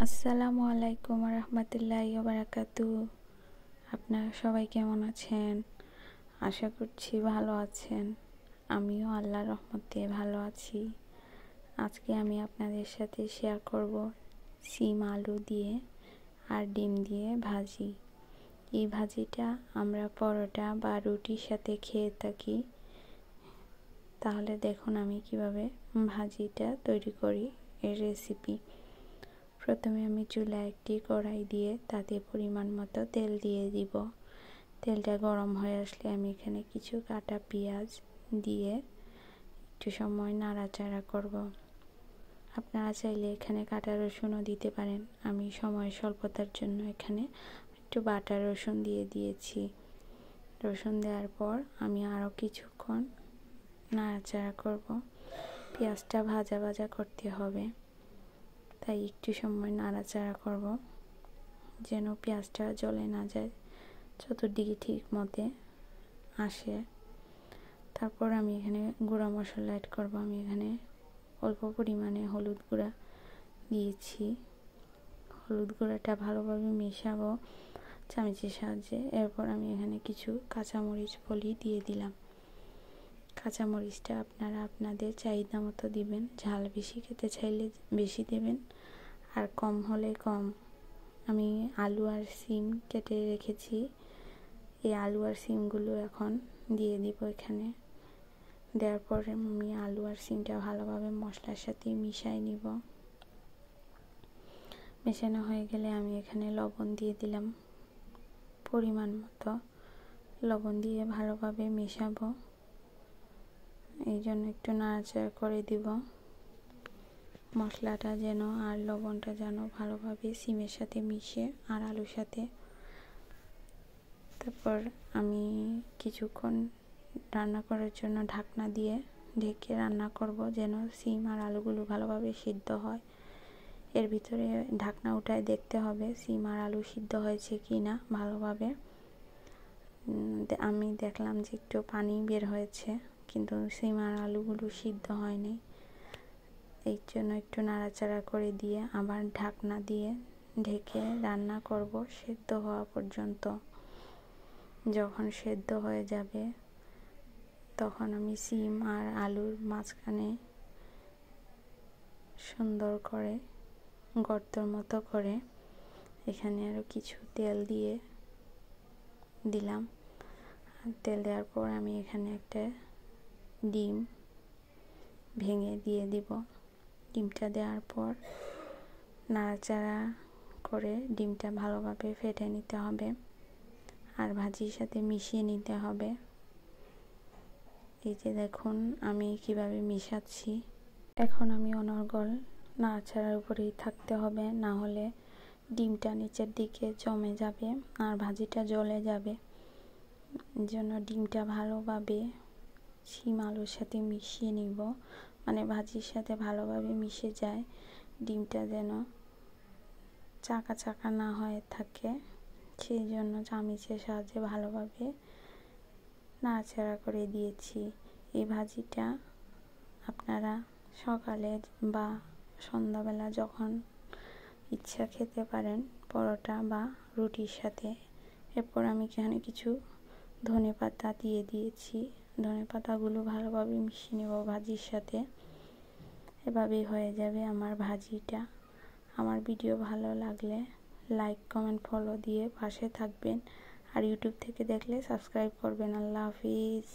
আসসালামু আলাইকুম রহমতুল্লাহি ওয়া বারাকাতুহু। আপনারা সবাই কেমন আছেন? আশা করছি ভালো আছেন। আমিও আল্লাহর রহমতে ভালো আছি। আজকে আমি আপনাদের সাথে শেয়ার করব সিম আলু দিয়ে আর ডিম দিয়ে ভাজি। এই ভাজিটা আমরা পরোটা বা রুটির সাথে খেয়ে থাকি। তাহলে দেখুন আমি কিভাবে ভাজিটা তৈরি করি এর রেসিপি। প্রথমে আমি চুলায় একটি কড়াই দিয়ে তাতে পরিমাণ মতো তেল দিয়ে দিব। তেলটা গরম হয়ে আসলে আমি এখানে কিছু কাটা পেঁয়াজ দিয়ে একটু সময় নাড়াচাড়া করব। আপনারা চাইলে এখানে কাটা রসুনও দিতে পারেন। আমি সময় স্বল্পতার জন্য এখানে একটু বাটা রসুন দিয়ে দিয়েছি। রসুন দেওয়ার পর আমি আরও কিছুক্ষণ নাড়াচাড়া করব। পেঁয়াজটা ভাজা ভাজা করতে হবে, তাই একটু সময় নাড়াচাড়া করব যেন পেঁয়াজটা জ্বলে না যায়, চতুর্দিকে ঠিক মতে আসে। তারপর আমি এখানে গুঁড়া মশলা অ্যাড করব। আমি এখানে অল্প পরিমাণে হলুদ গুঁড়া দিয়েছি। হলুদ গুঁড়াটা ভালোভাবে মেশাবো চামচের সাহায্যে। এরপর আমি এখানে কিছু কাঁচামরিচ ফলি দিয়ে দিলাম। কাঁচামরিচটা আপনারা আপনাদের চাহিদা মতো দিবেন। ঝাল বেশি খেতে চাইলে বেশি দেবেন, আর কম হলে কম। আমি আলু আর সিম কেটে রেখেছি। এই আলু আর সিমগুলো এখন দিয়ে দিব এখানে। দেওয়ার পরে আমি আলু আর সিমটা ভালোভাবে মশলার সাথে মিশিয়ে নিব। মেশানো হয়ে গেলে আমি এখানে লবণ দিয়ে দিলাম পরিমাণ মতো। লবণ দিয়ে ভালোভাবে মেশাবো, এই জন্য একটু নাড়াচাড়া করে দিব। মশলাটা যেন আর লবণটা যেন ভালোভাবে সিমের সাথে মিশে আর আলুর সাথে। তারপর আমি কিছুক্ষণ রান্না করার জন্য ঢাকনা দিয়ে ঢেকে রান্না করব যেন সিম আর আলুগুলো ভালোভাবে সিদ্ধ হয়। এর ভিতরে ঢাকনা উঠায় দেখতে হবে সিম আর আলু সিদ্ধ হয়েছে কি না ভালোভাবে। আমি দেখলাম যে একটু পানি বের হয়েছে, কিন্তু সিম আর আলুগুলো সিদ্ধ হয়নি। এই জন্য একটু নাড়াচাড়া করে দিয়ে আবার ঢাকনা দিয়ে ঢেকে রান্না করব সেদ্ধ হওয়া পর্যন্ত। যখন সেদ্ধ হয়ে যাবে তখন আমি সিম আর আলুর মাঝখানে সুন্দর করে গর্তর মতো করে এখানে আরও কিছু তেল দিয়ে দিলাম। তেল দেওয়ার পর আমি এখানে একটা ডিম ভেঙে দিয়ে দিব। ডিমটা দেওয়ার পর নাড়াচাড়া করে ডিমটা ভালোভাবে ফেটে নিতে হবে আর ভাজির সাথে মিশিয়ে নিতে হবে। এই যে দেখুন আমি কিভাবে মিশাচ্ছি। এখন আমি অনর্গল নাড়াচাড়ার উপরেই থাকতে হবে, না হলে ডিমটা নিচের দিকে জমে যাবে আর ভাজিটা জ্বলে যাবে। এই জন্য ডিমটা ভালোভাবে সিম আলুর সাথে মিশিয়ে নিব, মানে ভাজির সাথে ভালোভাবে মিশে যায়। ডিমটা যেন চাকা চাকা না হয়ে থাকে, সেই জন্য চামচের সাহায্যে ভালোভাবে নাড়াচাড়া করে দিয়েছি। এই ভাজিটা আপনারা সকালে বা সন্ধ্যাবেলা যখন ইচ্ছা খেতে পারেন, পরোটা বা রুটির সাথে। এরপর আমি এখানে কিছু ধনেপাতা দিয়ে দিয়েছি। ধনেপাতাগুলো ভালোভাবে মিশিয়ে নেব ভাজির সাথে। এভাবেই হয়ে যাবে আমার ভাজিটা। আমার ভিডিও ভালো লাগলে লাইক কমেন্ট ফলো দিয়ে পাশে থাকবেন, আর ইউটিউব থেকে দেখলে সাবস্ক্রাইব করবেন। আল্লাহ হাফিজ।